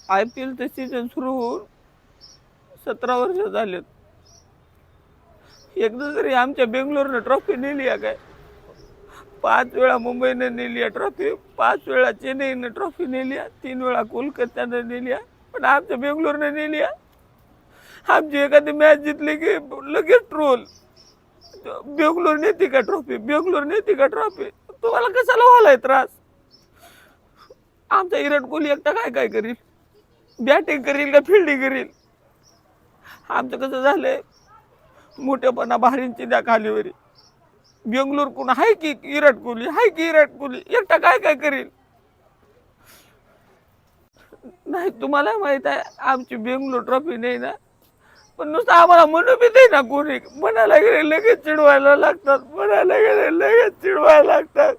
IPLचं season सुरू होऊन 17 वर्ष झालेत. एकदा तरी आमच्या बेंगलोरनं ट्रॉफी नेली आहे काय? 5 वेळा मुंबईनं नेली आहे ट्रॉफी, 5 वेळा चेन्नईनं ट्रॉफी नेली आहे, 3 वेळा कोलकात्यानं नेली आहे, पण आमच्या बेंगलोरनं नेली आहे. आमची एखादी मॅच जिंकली की लगेच ट्रोल, बेंगलोर नेते का ट्रॉफी, बेंगलोर नेते का ट्रॉफी. तुम्हाला कशाला व्हायलाय त्रास? आमचा विराट कोहली एकटा काय काय करील? बॅटिंग करील का फिल्डिंग करील? आमचं कसं झालंय, मोठेपणा भारींची द्या खालीवरी. बेंगलोर कोण आहे की विराट कोहली, आहे की विराट कोहली एकटा काय काय करील? नाही, तुम्हाला माहित आहे आमची बेंगलोर ट्रॉफी नाही ना, पण नुसतं आम्हाला म्हणू बी दे ना कोणी. म्हणायला गेले लगेच चिडवायला लागतात, म्हणायला गेले लगेच चिडवायला लागतात.